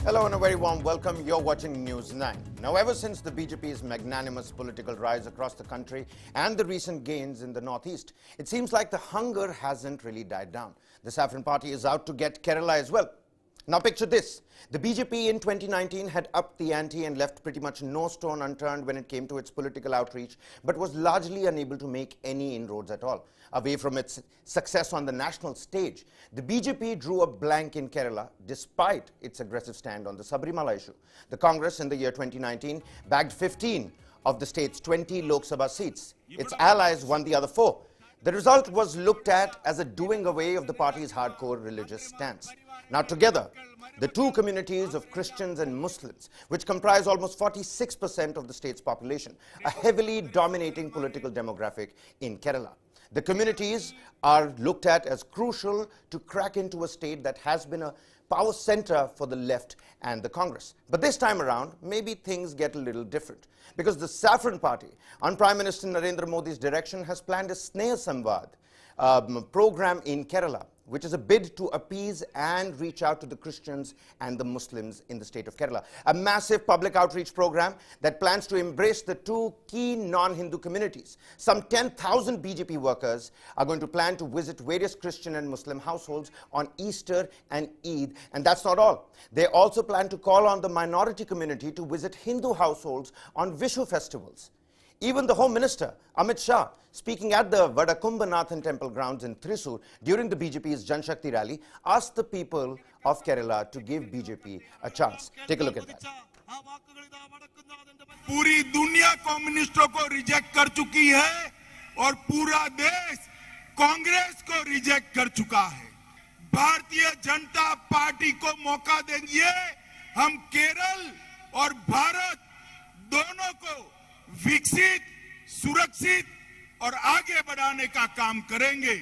Hello and a very warm welcome. You're watching News 9. Now, ever since the BJP's magnanimous political rise across the country and the recent gains in the northeast, it seems like the hunger hasn't really died down. The Saffron Party is out to get Kerala as well. Now picture this. The BJP in 2019 had upped the ante and left pretty much no stone unturned when it came to its political outreach, but was largely unable to make any inroads at all. Away from its success on the national stage, the BJP drew a blank in Kerala despite its aggressive stand on the Sabarimala issue. The Congress in the year 2019 bagged 15 of the state's 20 Lok Sabha seats. Its allies won the other 4. The result was looked at as a doing away of the party's hardcore religious stance. Now together, the two communities of Christians and Muslims, which comprise almost 46% of the state's population, a heavily dominating political demographic in Kerala. The communities are looked at as crucial to crack into a state that has been a power center for the left and the Congress. But this time around, maybe things get a little different, because the Saffron Party, on Prime Minister Narendra Modi's direction, has planned a Sneha Samvad program in Kerala, which is a bid to appease and reach out to the Christians and the Muslims in the state of Kerala. A massive public outreach program that plans to embrace the two key non-Hindu communities. Some 10,000 BJP workers are going to plan to visit various Christian and Muslim households on Easter and Eid. And that's not all. They also plan to call on the minority community to visit Hindu households on Vishu festivals. Even the Home Minister, Amit Shah, speaking at the Vadakumbhanathan temple grounds in Thrissur during the BJP's Jan Shakti rally, asked the people of Kerala to give BJP a chance. Take a look at that. पूरी दुनिया कम्युनिस्टों को reject कर चुकी है और पूरा देश कांग्रेस को रिजेक्ट कर चुका है। भारतीय जनता पार्टी को मौका देंगे। हम केरल और भारत दोनों को विकसित, सुरक्षित और आगे बढ़ाने का काम करेंगे।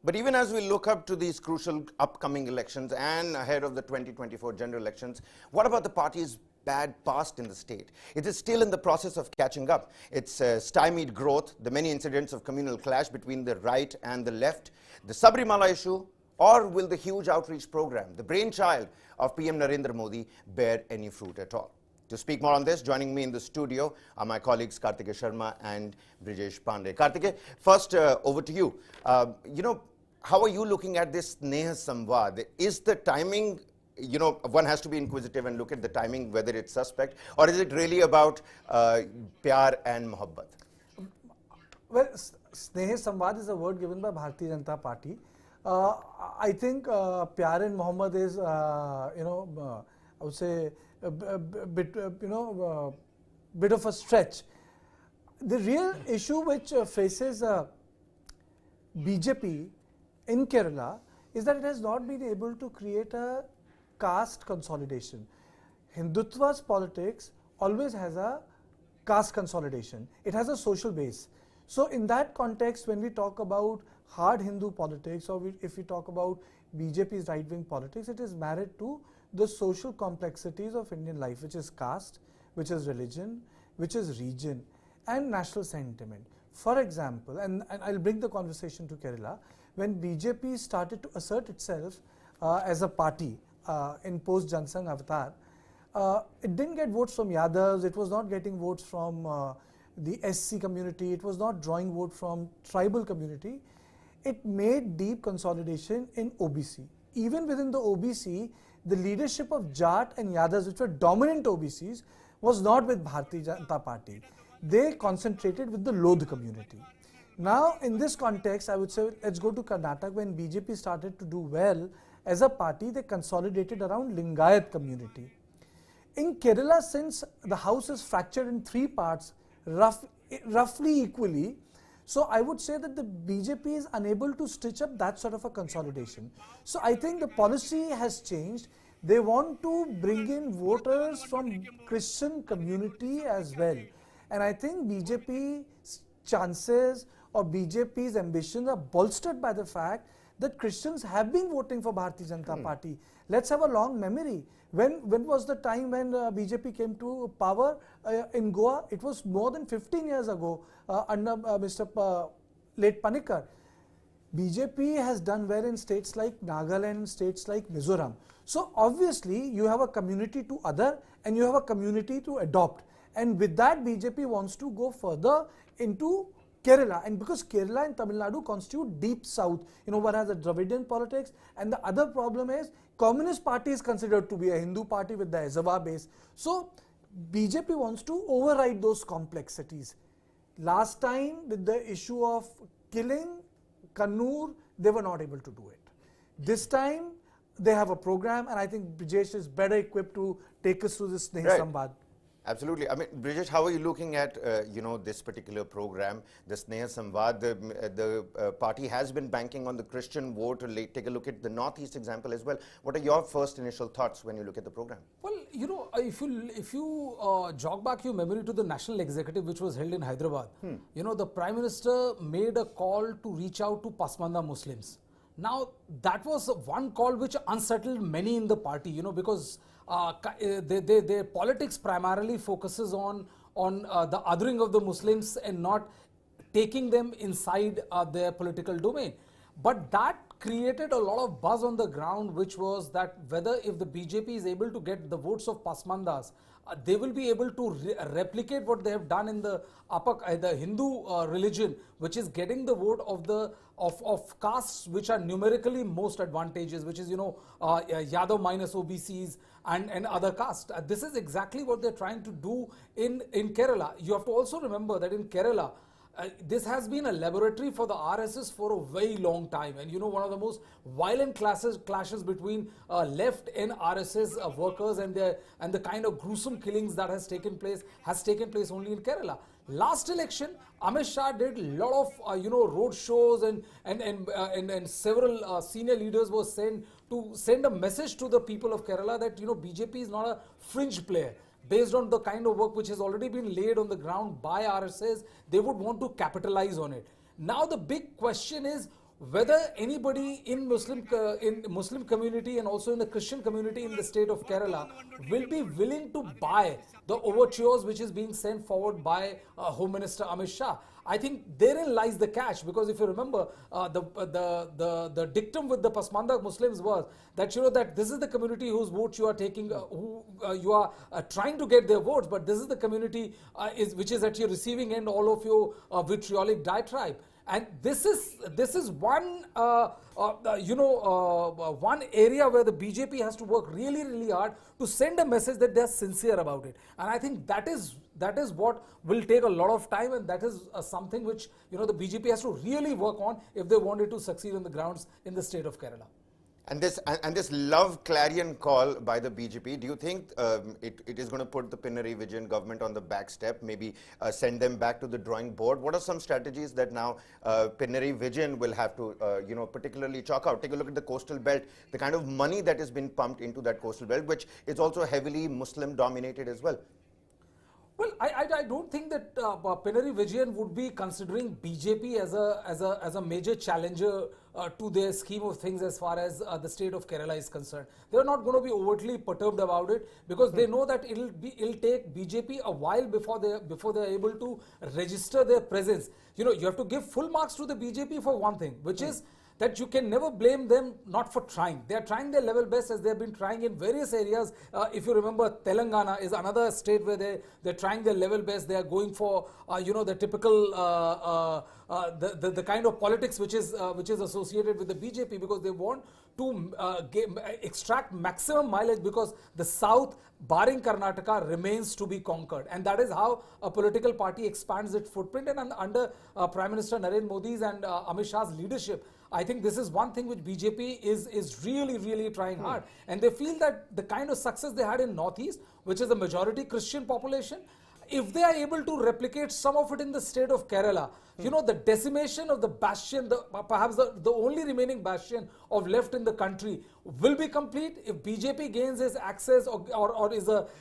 But even as we look up to these crucial upcoming elections and ahead of the 2024 general elections, what about the party's bad past in the state? It is still in the process of catching up. Its stymied growth, the many incidents of communal clash between the right and the left, the Sabarimala issue, or will the huge outreach program, the brainchild of PM Narendra Modi, bear any fruit at all? To speak more on this, joining me in the studio are my colleagues Kartike Sharma and Brijesh Pandey. Kartike, first over to you. How are you looking at this Sneha Samvad? Is the timing, one has to be inquisitive and look at the timing, whether it's suspect, or is it really about pyar and mohabbat? Well, Sneha Samvad is a word given by Bharatiya Janata Party. I think pyar and mohabbat is, I would say, a bit of a stretch. The real issue which faces BJP in Kerala is that it has not been able to create a caste consolidation. Hindutva's politics always has a caste consolidation. It has a social base. So in that context, when we talk about hard Hindu politics, or if we talk about BJP's right-wing politics, it is married to the social complexities of Indian life, which is caste, which is religion, which is region, and national sentiment. For example, and I'll bring the conversation to Kerala, when BJP started to assert itself as a party in post-Jan Sangh avatar, it didn't get votes from Yadavs, it was not getting votes from the SC community, it was not drawing vote from tribal community. It made deep consolidation in OBC. Even within the OBC, the leadership of Jat and Yadavs, which were dominant OBCs, was not with Bharatiya Janata Party. They concentrated with the Lodh community. Now, in this context, I would say, let's go to Karnataka. When BJP started to do well as a party, they consolidated around Lingayat community. In Kerala, since the house is fractured in 3 parts, roughly equally, so I would say that the BJP is unable to stitch up that sort of a consolidation. So I think the policy has changed. They want to bring in voters from Christian community as well. And I think BJP's chances or BJP's ambitions are bolstered by the fact that Christians have been voting for Bharatiya Janata Party. Let's have a long memory. When was the time when BJP came to power in Goa? It was more than 15 years ago under Mr. late Panikkar. BJP has done well in states like Nagaland, states like Mizoram. So obviously you have a community to other and you have a community to adopt. And with that, BJP wants to go further into Kerala, and because Kerala and Tamil Nadu constitute deep south, one has a Dravidian politics, and the other problem is Communist Party is considered to be a Hindu party with the Ezhava base. So BJP wants to override those complexities. Last time with the issue of killing Kannur, they were not able to do it. This time they have a program, and I think Brijesh is better equipped to take us through this Sneha Samvad. Absolutely. I mean, Brijesh, how are you looking at, this particular program, the Sneha Samvad? The party has been banking on the Christian vote. Take a look at the Northeast example as well. What are your first initial thoughts when you look at the program? Well, if you jog back your memory to the National Executive, which was held in Hyderabad, the Prime Minister made a call to reach out to Pasmanda Muslims. Now, that was one call which unsettled many in the party, because their politics primarily focuses on the othering of the Muslims and not taking them inside their political domain. But that created a lot of buzz on the ground, which was that whether if the BJP is able to get the votes of Pasmandas, they will be able to replicate what they have done in the the Hindu religion, which is getting the vote of castes which are numerically most advantageous, which is Yadav minus OBCs and other castes. This is exactly what they're trying to do in Kerala. You have to also remember that in Kerala, this has been a laboratory for the RSS for a very long time, and one of the most violent clashes between left and RSS workers and the kind of gruesome killings that has taken place only in Kerala. Last election, Amit Shah did a lot of road shows and several senior leaders were sent to send a message to the people of Kerala that BJP is not a fringe player. Based on the kind of work which has already been laid on the ground by RSS, they would want to capitalize on it. Now the big question is whether anybody in Muslim community and also in the Christian community in the state of Kerala will be willing to buy the overtures which is being sent forward by Home Minister Amit Shah. I think therein lies the catch, because if you remember, the dictum with the Pasmanda Muslims was that that this is the community whose votes you are taking, you are trying to get their votes, but this is the community which is at your receiving end all of your vitriolic diatribe. And this is one one area where the BJP has to work really, really hard to send a message that they are sincere about it. And I think that is what will take a lot of time, and that is something which the BJP has to really work on if they wanted to succeed on the grounds in the state of Kerala. And this love clarion call by the BJP, do you think it is going to put the Pinarayi Vijayan government on the back step, maybe send them back to the drawing board? What are some strategies that now Pinarayi Vijayan will have to, particularly chalk out? Take a look at the coastal belt, the kind of money that has been pumped into that coastal belt, which is also heavily Muslim dominated as well. Well, I don't think that Pinarayi Vijayan would be considering BJP as a major challenger to their scheme of things as far as the state of Kerala is concerned. They are not going to be overtly perturbed about it, because they know that it'll take BJP a while before they're able to register their presence. You have to give full marks to the BJP for one thing, which is that you can never blame them not for trying. They are trying their level best, as they have been trying in various areas. If you remember, Telangana is another state where they're trying their level best. They are going for the typical the kind of politics which is associated with the BJP, because they want to extract maximum mileage, because the south, barring Karnataka, remains to be conquered, and that is how a political party expands its footprint. And under Prime Minister Narendra Modi's and Amit Shah's leadership, I think this is one thing which BJP is really, really trying hard. And they feel that the kind of success they had in Northeast, which is a majority Christian population, if they are able to replicate some of it in the state of Kerala, the decimation of the bastion, perhaps the only remaining bastion of left in the country, will be complete. If BJP gains its access or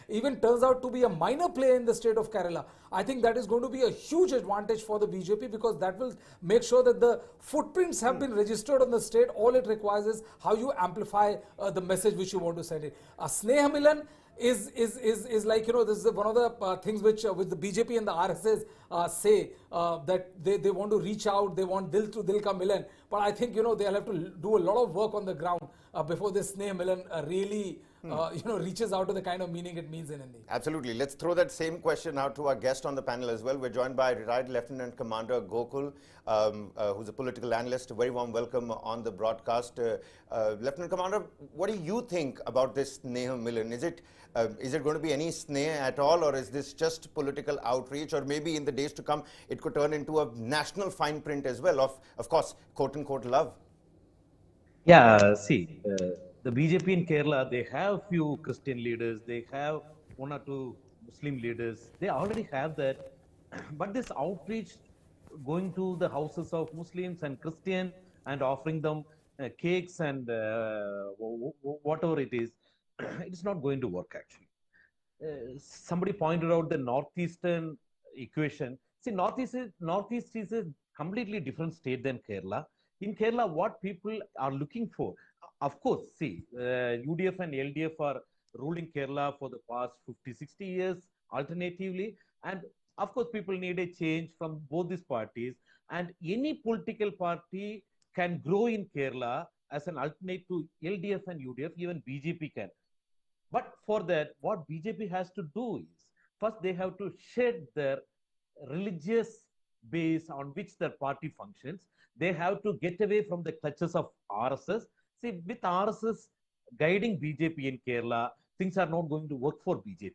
even turns out to be a minor player in the state of Kerala, I think that is going to be a huge advantage for the BJP, because that will make sure that the footprints have been registered on the state. All it requires is how you amplify the message which you want to send it. Sneha Milan, is like, you know, this is one of the things which the BJP and the RSS say that they want to reach out, they want dil to dil ka milan, but I think, you know, they'll have to do a lot of work on the ground before this sneh milan really you know, reaches out to the kind of meaning it means in Hindi. Absolutely. Let's throw that same question out to our guest on the panel as well. We're joined by retired Lieutenant Commander Gokul, who's a political analyst. A very warm welcome on the broadcast. Lieutenant Commander, what do you think about this Sneh Milan? Is it going to be any sneh at all, or is this just political outreach, or maybe in the days to come it could turn into a national fine print as well of course, quote-unquote love? Yeah, see, the BJP in Kerala, they have few Christian leaders, they have one or two Muslim leaders, they already have that. But this outreach, going to the houses of Muslims and Christian and offering them cakes and whatever it is, it's not going to work actually. Somebody pointed out the northeastern equation. See, Northeast is a completely different state than Kerala. In Kerala, what people are looking for, of course, see, UDF and LDF are ruling Kerala for the past 50, 60 years alternatively. And of course, people need a change from both these parties. And any political party can grow in Kerala as an alternate to LDF and UDF, even BJP can. But for that, what BJP has to do is, first they have to shed their religious base on which their party functions. They have to get away from the clutches of RSS. See, with RSS guiding BJP in Kerala, things are not going to work for BJP.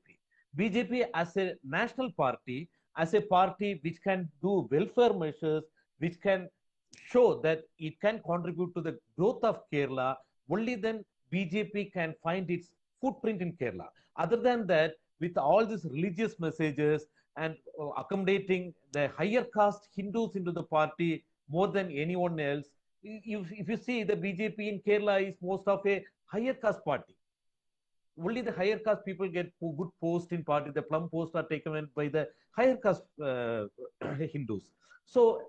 BJP as a national party, as a party which can do welfare measures, which can show that it can contribute to the growth of Kerala, only then BJP can find its footprint in Kerala. Other than that, with all these religious messages and accommodating the higher caste Hindus into the party more than anyone else, if you see, the BJP in Kerala is most of a higher caste party. Only the higher caste people get good posts in party. The plum posts are taken by the higher caste Hindus. So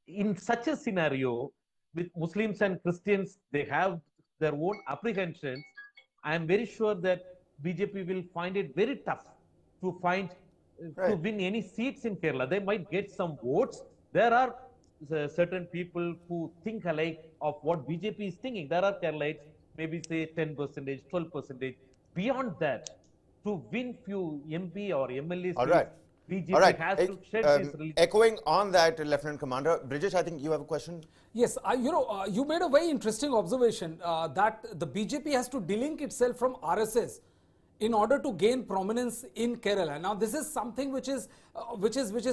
in such a scenario, with Muslims and Christians, they have their own apprehensions. I am very sure that BJP will find it very tough to find to win any seats in Kerala. They might get some votes. There are certain people who think alike of what BJP is thinking. There are Keralites, maybe say 10%, 12%. Beyond that, to win few MP or MLA seats, BJP has to shed this religion. Echoing on that, Lieutenant Commander, Bridget, I think you have a question. Yes, you know, you made a very interesting observation that the BJP has to delink itself from RSS in order to gain prominence in Kerala. Now, this is something which is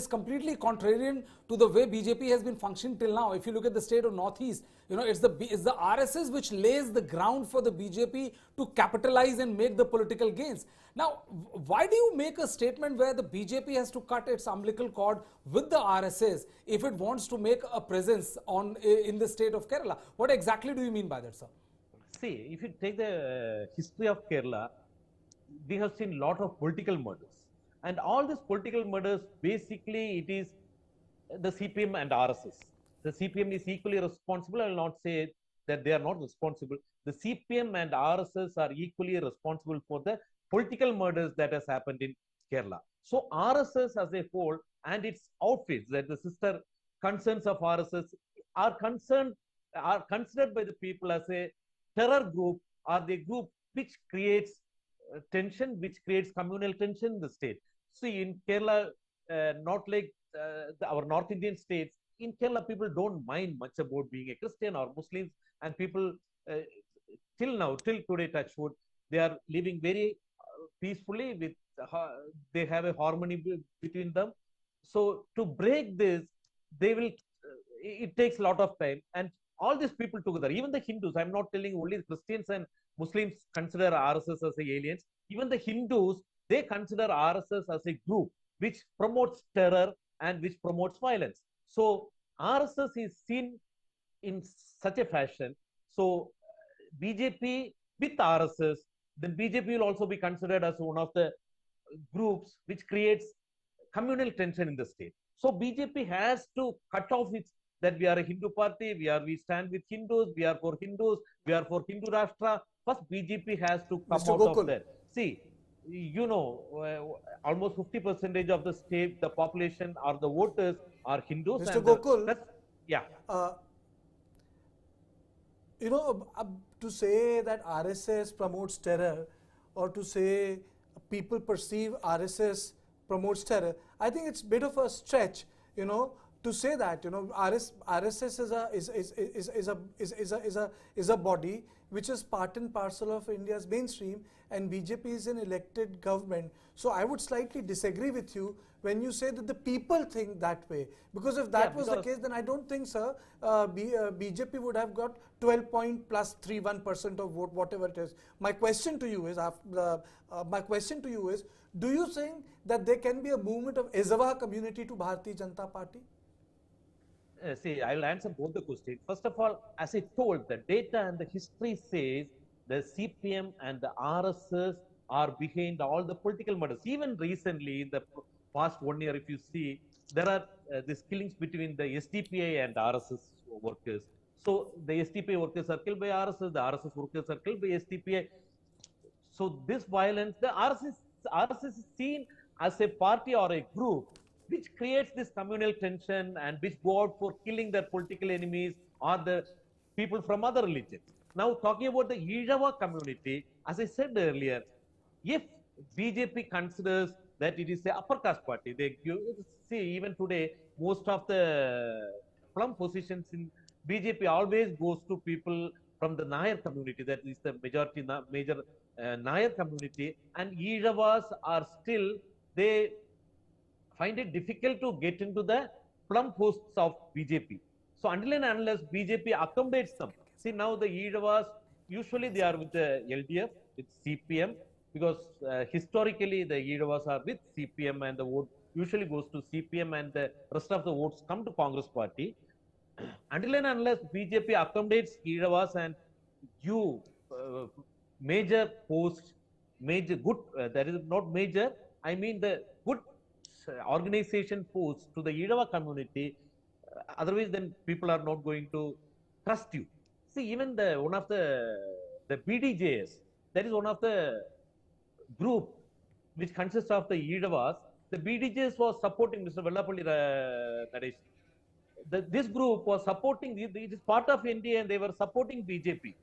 completely contrarian to the way BJP has been functioning till now. If you look at the state of Northeast, you know, it's the RSS which lays the ground for the BJP to capitalize and make the political gains. Now, why do you make a statement where the BJP has to cut its umbilical cord with the RSS if it wants to make a presence in the state of Kerala? What exactly do you mean by that, sir? See, if you take the history of Kerala, we have seen a lot of political murders. And all these political murders, basically, it is the CPM and RSS. The CPM is equally responsible. I will not say that they are not responsible. The CPM and RSS are equally responsible for the political murders that has happened in Kerala. So RSS as a whole and its outfits, that the sister concerns of RSS are considered by the people as a terror group, or the group which creates tension, which creates communal tension in the state. See, in Kerala, not like our North Indian states, in Kerala, people don't mind much about being a Christian or Muslims, and people till today, touch wood, they are living very peacefully with, they have a harmony between them. So to break this, they will, it takes a lot of time, and all these people together, even the Hindus, I'm not telling only Christians and Muslims consider RSS as aliens, even the Hindus, they consider RSS as a group which promotes terror and which promotes violence. So RSS is seen in such a fashion. So BJP with RSS, then BJP will also be considered as one of the groups which creates communal tension in the state. So BJP has to cut off its, that we are a Hindu party, we stand with Hindus, we are for Hindu Rashtra. First, BJP has to come out of that. See, you know, almost 50% of the state, the population or the voters are Hindus, Mr. and Gokul, that's, yeah. uh, you know, to say that RSS promotes terror, or to say people perceive RSS promotes terror, I think it's a bit of a stretch, you know, to say that, you know, RSS is a body which is part and parcel of India's mainstream, and BJP is an elected government. So I would slightly disagree with you when you say that the people think that way, because if that was the case, then I don't think, sir, BJP would have got 12.31% of vote, whatever it is. My question to you is, do you think that there can be a movement of Ezava community to Bharatiya Janata Party? See, I will answer both the questions. First of all, as I told, the data and the history says the CPM and the RSS are behind all the political murders. Even recently, in the past 1 year, if you see, there are these killings between the SDPI and RSS workers. So the SDPI workers are killed by RSS, the RSS workers are killed by SDPI. So this violence, the RSS is seen as a party or a group which creates this communal tension and which go out for killing their political enemies or the people from other religions. Now, talking about the Ijava community, as I said earlier, if BJP considers that it is a upper caste party, they see even today most of the plum positions in BJP always goes to people from the Nair community, that is the major Nair community, and Ijavas are still, they find it difficult to get into the plum posts of BJP. So until and unless BJP accommodates them, see now the Ijavas, usually they are with the LDF, with CPM, because historically the Ijavas are with CPM and the vote usually goes to CPM and the rest of the votes come to Congress party. Until and unless BJP accommodates Ijavas and you major posts, major good, that is not major, I mean the good organization posts to the Ijava community, otherwise then people are not going to trust you. See, even one of the BDJs, that is one of the group which consists of the Ijavas, the BDJs was supporting Mr. Vellapalli Naresh. This group was supporting, it is part of India and they were supporting BJP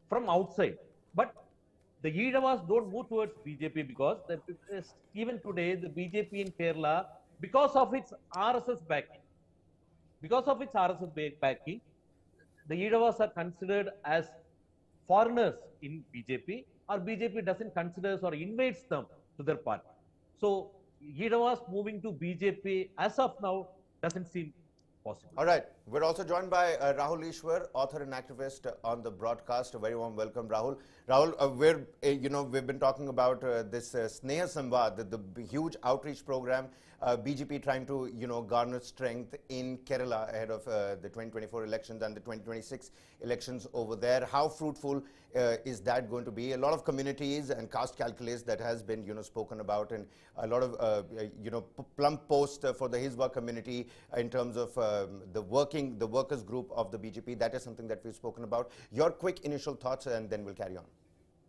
from outside. But the Ijavas don't move towards BJP because even today the BJP in Kerala, because of its RSS backing, the Ijavas are considered as foreigners in BJP, or BJP doesn't consider or invites them to their party. So Ijavas moving to BJP as of now doesn't seem possible. All right. We're also joined by Rahul Ishwar, author and activist on the broadcast. A very warm welcome, Rahul. Rahul, we've been talking about this Sneha Samvad, the huge outreach program, BJP trying to, garner strength in Kerala ahead of the 2024 elections and the 2026 elections over there. How fruitful is that going to be? A lot of communities and caste calculus that has been, spoken about, and a lot of, plump posts for the Hizba community in terms of the workers group of the BJP. That is something that we've spoken about. Your quick initial thoughts, and then we'll carry on.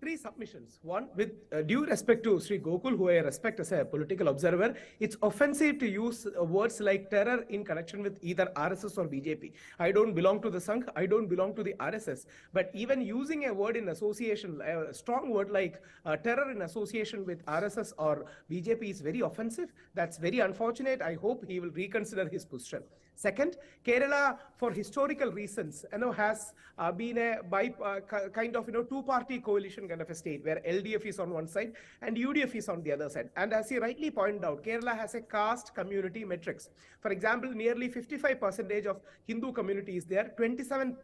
Three submissions. One, with due respect to Sri Gokul, who I respect as a political observer, it's offensive to use words like terror in connection with either RSS or BJP. I don't belong to the Sangh, I don't belong to the RSS. But even using a word in association, a strong word like terror in association with RSS or BJP is very offensive. That's very unfortunate. I hope he will reconsider his position. Second, Kerala, for historical reasons, has been a kind of two-party coalition kind of a state where LDF is on one side and UDF is on the other side. And as he rightly pointed out, Kerala has a caste community matrix. For example, nearly 55% of Hindu community is there, 27%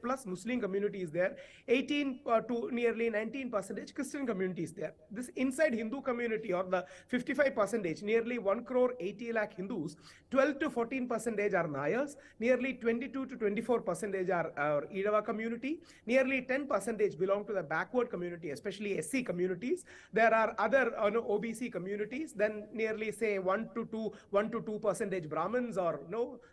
plus Muslim community is there, 18 to nearly 19% Christian community is there. This inside Hindu community, or the 55%, nearly 1 crore 80 lakh Hindus, 12 to 14% are Nayars, nearly 22 to 24% are Ijava community, nearly 10% belong to the backward community, especially SC communities. There are other OBC communities, then nearly say 1 to 2% Brahmins, or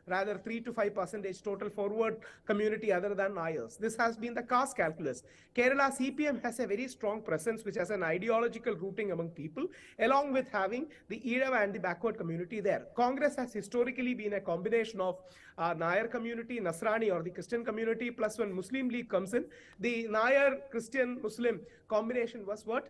rather 3 to 5% total forward community community other than Nayars. This has been the caste calculus. Kerala CPM has a very strong presence which has an ideological rooting among people, along with having the Eedava and the backward community there. Congress has historically been a combination of Nayar community, Nasrani or the Christian community, plus when Muslim League comes in, the Nayar Christian Muslim combination was what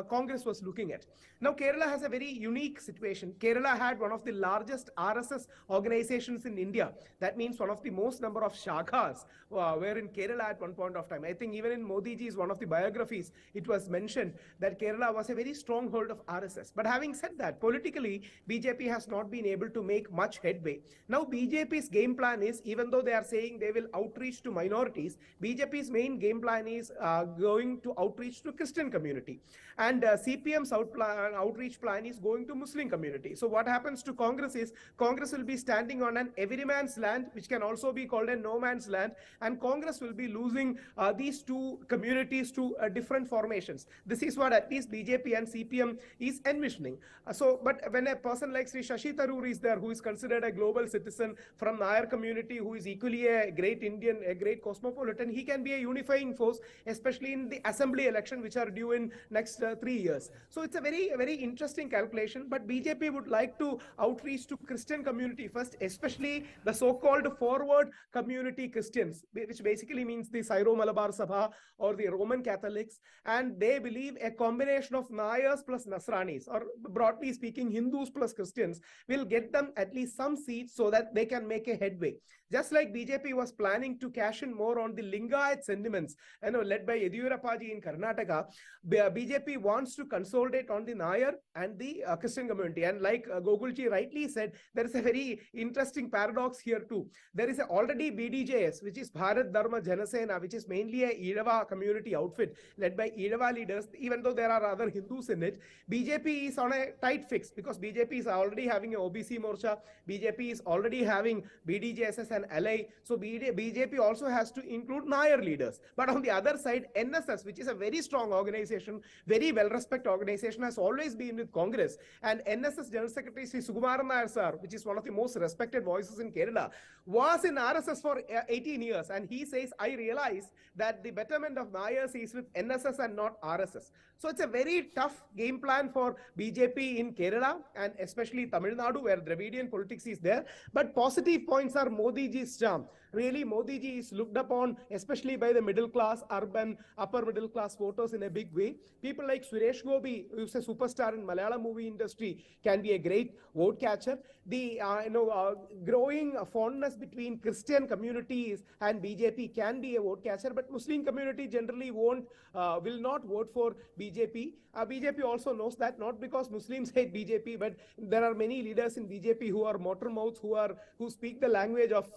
Congress was looking at. Now Kerala has a very unique situation. Kerala had one of the largest RSS organizations in India. That means one of the most number of shakhas were in Kerala at one point of time. I think even in Modi ji's one of the biographies, it was mentioned that Kerala was a very stronghold of RSS. But having said that, politically, BJP has not been able to make much headway. Now BJP's game plan is, even though they are saying they will outreach to minorities, BJP's main game plan is going to outreach to Christian community. And CPM's outreach plan is going to Muslim community. So what happens to Congress is, Congress will be standing on an everyman's land, which can also be called a no man's land, and Congress will be losing these two communities to different formations. This is what at least BJP and CPM is envisioning. But when a person like Sri Shashi Tharoor is there, who is considered a global citizen from Nayar community, who is equally a great Indian, a great cosmopolitan, he can be a unifying force, especially in the assembly election, which are due in next 3 years. So it's a very, very interesting calculation, but BJP would like to outreach to Christian community first, especially the so-called forward community Christians, which basically means the Syro-Malabar Sabha or the Roman Catholics, and they believe a combination of Nayars plus Nasranis, or broadly speaking, Hindus plus Christians, will get them at least some seats so that they can make a headway. Just like BJP was planning to cash in more on the Lingayat sentiments, led by Yediyurappa ji in Karnataka, BJP wants to consolidate on the Nayar and the Christian community. And like Gogulji rightly said, there is a very interesting paradox here too. There is already BDJS, which is Bharat Dharma Janasena, which is mainly a Eedava community outfit led by Eedava leaders. Even though there are other Hindus in it, BJP is on a tight fix because BJP is already having an OBC Morcha, BJP is already having BDJSS and LI. So BJP also has to include Nayar leaders. But on the other side, NSS, which is a very strong organization, very well-respected organization, has always been with Congress. And NSS General Secretary Sri Sukumaran Nair sir, which is one of the most respected voices in Kerala, was in RSS for 18 years. And he says, I realize that the betterment of Nayars is with NSS and not RSS. So it's a very tough game plan for BJP in Kerala and especially Tamil Nadu, where Dravidian politics is there. But positive points are Modi ji's charm. Really, Modi ji is looked upon, especially by the middle class, urban, upper middle class voters in a big way. People like Suresh Gopi, who's a superstar in Malayalam movie industry, can be a great vote catcher. The growing fondness between Christian communities and BJP can be a vote catcher, but Muslim community generally will not vote for BJP. BJP also knows that, not because Muslims hate BJP, but there are many leaders in BJP who are motor mouths, who speak the language of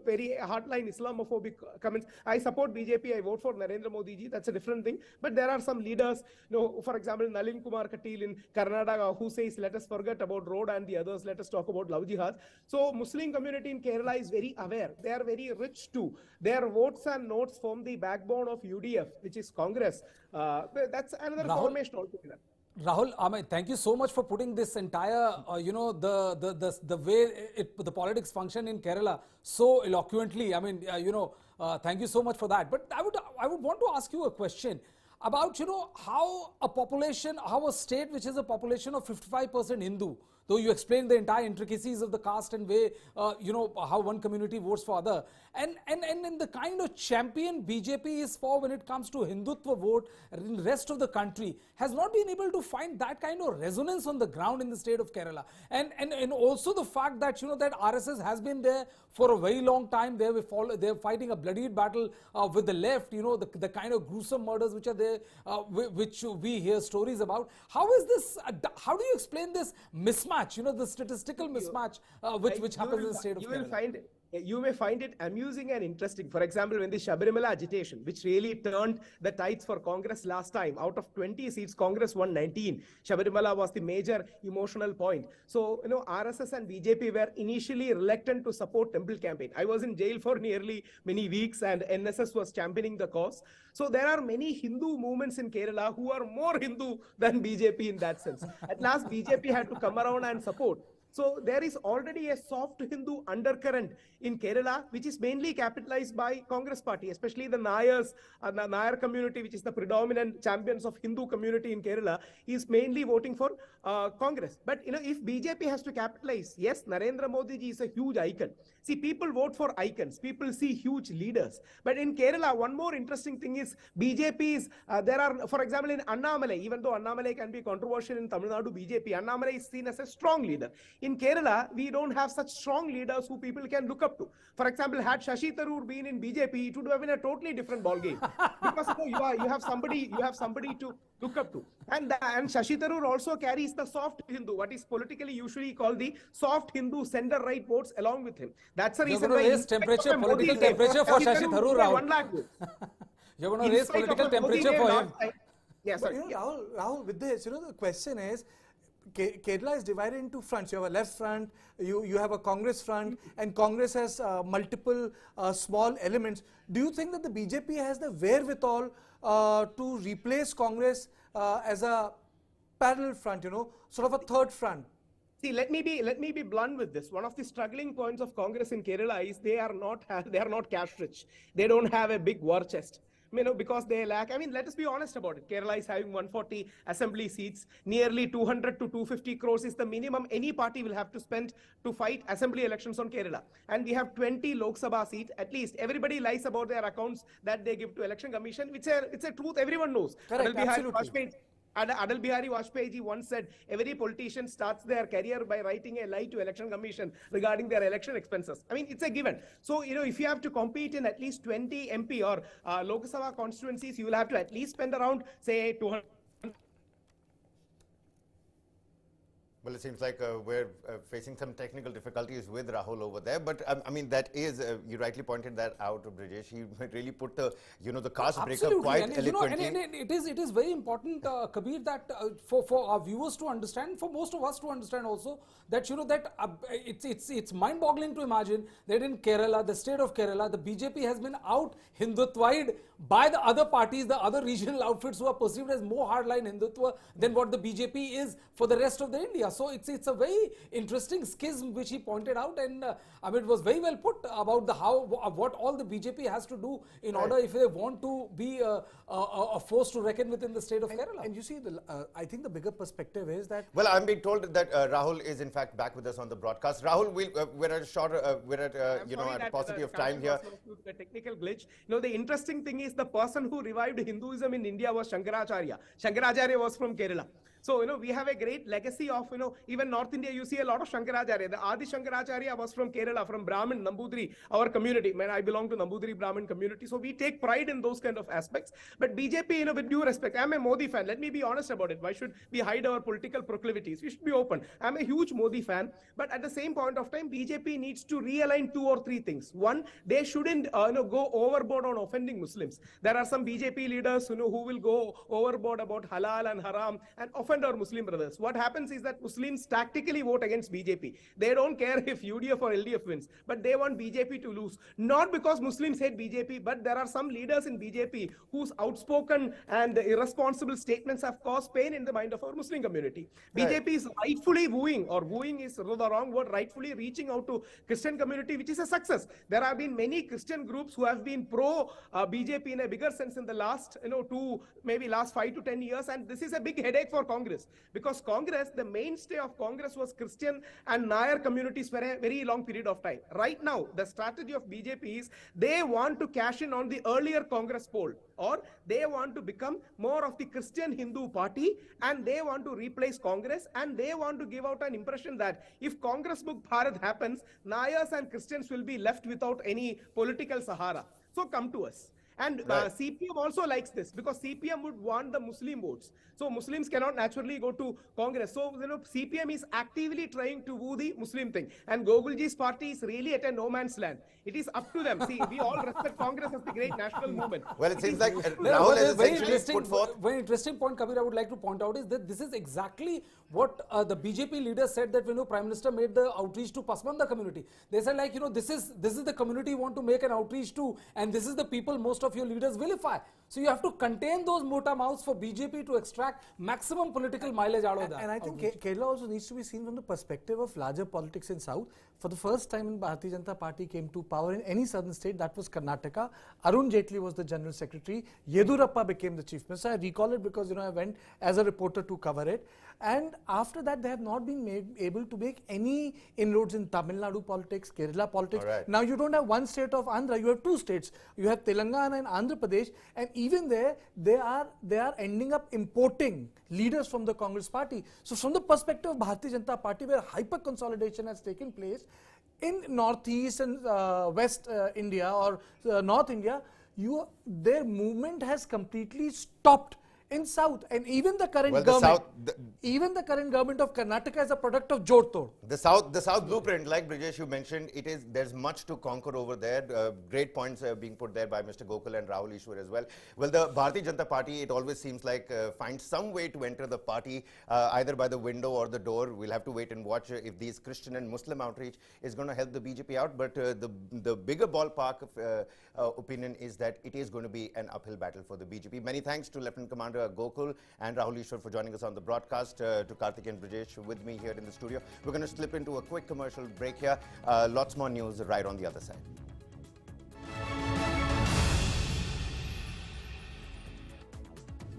very hardline Islamophobic comments. I support BJP, I vote for Narendra Modi ji, that's a different thing. But there are some leaders, for example, Nalin Kumar Katil in Karnataka, who says, let us forget about road, and the others, let us talk about love jihad. So Muslim community in Kerala is very aware. They are very rich too. Their votes and notes form the backbone of UDF, which is Congress. That's another formation altogether. Rahul, thank you so much for putting this entire, the way the politics function in Kerala so eloquently. Thank you so much for that. But I would want to ask you a question about, how a state which is a population of 55% Hindu, though you explained the entire intricacies of the caste and way, how one community votes for other. And the kind of champion BJP is for when it comes to Hindutva vote in the rest of the country, has not been able to find that kind of resonance on the ground in the state of Kerala. And also the fact that, that RSS has been there for a very long time. They're fighting a bloodied battle with the left, the kind of gruesome murders which are there, which we hear stories about. How is this, how do you explain this mismatch, the statistical mismatch which happens in the state of Kerala? You may find it amusing and interesting. For example, when the Sabarimala agitation, which really turned the tides for Congress last time, out of 20 seats, Congress won 19. Sabarimala was the major emotional point. So, RSS and BJP were initially reluctant to support temple campaign. I was in jail for nearly many weeks, and NSS was championing the cause. So there are many Hindu movements in Kerala who are more Hindu than BJP in that sense. At last, BJP had to come around and support. So there is already a soft Hindu undercurrent in Kerala, which is mainly capitalized by Congress party, especially the Nayars, the Nayar community, which is the predominant champions of Hindu community in Kerala, is mainly voting for Congress. But if BJP has to capitalize, yes, Narendra Modi ji is a huge icon. See, people vote for icons. People see huge leaders. But in Kerala, one more interesting thing is BJP is, there are, for example, in Annamalai, even though Annamalai can be controversial in Tamil Nadu BJP, Annamalai is seen as a strong leader. In Kerala, we don't have such strong leaders who people can look up to. For example, had Shashi Tharoor been in BJP, it would have been a totally different ballgame. Because you have somebody to look up to. And Shashi Tharoor also carries the soft Hindu, what is politically usually called the soft Hindu center-right votes along with him. That's the reason why... Raise temperature, political temperature for Shashi Tharoor, Rahul. 1 lakh votes. You're going to raise political temperature for him. Yes, but Rahul, with this, the question is, Kerala is divided into fronts. You have a left front, you have a Congress front, and Congress has multiple small elements. Do you think that the BJP has the wherewithal to replace Congress as a parallel front, sort of a third front? See, let me be blunt with this. One of the struggling points of Congress in Kerala is they are not cash rich. They don't have a big war chest. Because they lack, let us be honest about it. Kerala is having 140 assembly seats. Nearly 200 to 250 crores is the minimum any party will have to spend to fight assembly elections on Kerala. And we have 20 Lok Sabha seats. At least everybody lies about their accounts that they give to election commission, which it's a truth everyone knows. Correct, absolutely. Adal Bihari Vajpayee ji once said, every politician starts their career by writing a lie to election commission regarding their election expenses. It's a given. So, if you have to compete in at least 20 MP or Lok Sabha constituencies, you will have to at least spend around, say, 200. Well, it seems like we're facing some technical difficulties with Rahul over there, but that is, you rightly pointed that out, Brijesh. He really put the, the caste breakup quite eloquently. And it is very important, Kabir, that for our viewers to understand, for most of us to understand also, that it's mind-boggling to imagine that in Kerala, the state of Kerala, the BJP has been out Hindutvaed by the other parties, the other regional outfits who are perceived as more hardline Hindutva than what the BJP is for the rest of the India. So it's a very interesting schism which he pointed out, and it was very well put about what all the BJP has to do in order if they want to be a force to reckon with in the state of Kerala. And you see, I think the bigger perspective is that... Well, I'm being told that Rahul is in fact back with us on the broadcast. Rahul, we're at a short, at a paucity of time here. The technical glitch. The interesting thing is the person who revived Hinduism in India was Shankaracharya. Shankaracharya was from Kerala. So, we have a great legacy of, even North India, you see a lot of Shankaracharya. The Adi Shankaracharya was from Kerala, from Brahmin, Nambudri, our community. I belong to Nambudri Brahmin community. So, we take pride in those kind of aspects. But BJP, with due respect, I'm a Modi fan. Let me be honest about it. Why should we hide our political proclivities? We should be open. I'm a huge Modi fan. But at the same point of time, BJP needs to realign 2 or 3 things. One, they shouldn't go overboard on offending Muslims. There are some BJP leaders who will go overboard about halal and haram and offend our Muslim brothers. What happens is that Muslims tactically vote against BJP. They don't care if UDF or LDF wins, but they want BJP to lose. Not because Muslims hate BJP, but there are some leaders in BJP whose outspoken and irresponsible statements have caused pain in the mind of our Muslim community. Right. BJP is rightfully wooing is the wrong word, rightfully reaching out to Christian community, which is a success. There have been many Christian groups who have been pro BJP in a bigger sense in the last, last 5 to 10 years, and this is a big headache for Congress. Because Congress, the mainstay of Congress was Christian and Nayar communities for a very long period of time. Right now, the strategy of BJP is they want to cash in on the earlier Congress poll, or they want to become more of the Christian Hindu party, and they want to replace Congress, and they want to give out an impression that if Congress Mukh Bharat happens, Nayars and Christians will be left without any political Sahara. So come to us. And CPM also likes this, because CPM would want the Muslim votes. So Muslims cannot naturally go to Congress. So, CPM is actively trying to woo the Muslim thing. And Gogulji's party is really at a no man's land. It is up to them. See, we all respect Congress as the great national movement. Well, it seems like Rahul has essentially put forth... Very interesting point, Kabir, I would like to point out is that this is exactly what the BJP leaders said, that Prime Minister made the outreach to Pasmanda community. They said, this is the community you want to make an outreach to, and this is the people most of your leaders vilify. So you have to contain those mota mouths for BJP to extract maximum political mileage out of that. And I think Kerala also needs to be seen from the perspective of larger politics in South. For the first time when Bharatiya Janata Party came to power in any southern state, that was Karnataka. Arun Jaitley was the General Secretary. Yedurappa became the Chief Minister. I recall it because I went as a reporter to cover it. And after that, they have not been able to make any inroads in Tamil Nadu politics, Kerala politics. Right. Now you don't have one state of Andhra, you have two states. You have Telangana and Andhra Pradesh, and even there, they are ending up importing leaders from the Congress party. So from the perspective of Bharatiya Janata Party, where hyper consolidation has taken place in Northeast and West India or North India, their movement has completely stopped in South, and even the current even the current government of Karnataka is a product of Jod Tod. The South blueprint, like Brijesh you mentioned, there's much to conquer over there. Great points being put there by Mr. Gokul and Rahul Ishwar as well. Well, the Bharatiya Janata Party, it always seems like finds some way to enter the party, either by the window or the door. We'll have to wait and watch if these Christian and Muslim outreach is going to help the BJP out. But the bigger ballpark opinion is that it is going to be an uphill battle for the BJP. Many thanks to Lieutenant Commander Gokul and Rahul Ishwar for joining us on the broadcast. To Karthik and Brijesh with me here in the studio. We're going to slip into a quick commercial break here. Lots more news right on the other side.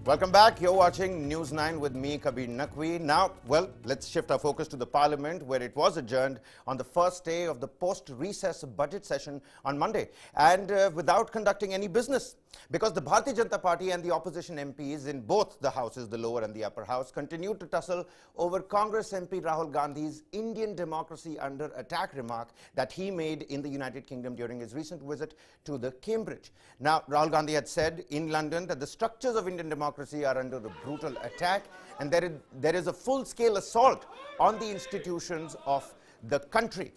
Welcome back. You're watching News 9 with me, Kabir Naqvi. Now, well, let's shift our focus to the Parliament, where it was adjourned on the first day of the post-recess budget session on Monday, and without conducting any business. Because the Bharatiya Janata Party and the opposition MPs in both the houses, the lower and the upper house, continued to tussle over Congress MP Rahul Gandhi's Indian democracy under attack remark that he made in the United Kingdom during his recent visit to the Cambridge. Now, Rahul Gandhi had said in London that the structures of Indian democracy are under a brutal attack, and there is a full-scale assault on the institutions of the country.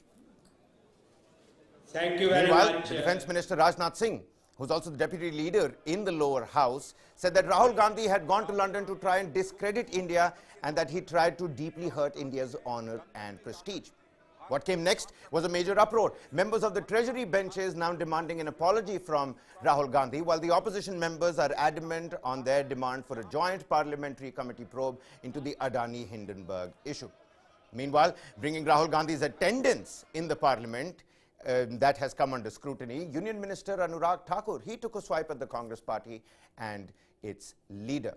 Thank you very Meanwhile, much. the Defence Minister Rajnath Singh, who's also the deputy leader in the lower house, said that Rahul Gandhi had gone to London to try and discredit India and that he tried to deeply hurt India's honour and prestige. What came next was a major uproar. Members of the Treasury benches now demanding an apology from Rahul Gandhi, while the opposition members are adamant on their demand for a joint parliamentary committee probe into the Adani Hindenburg issue. Meanwhile, bringing Rahul Gandhi's attendance in the parliament, that has come under scrutiny. Union Minister Anurag Thakur, he took a swipe at the Congress party and its leader.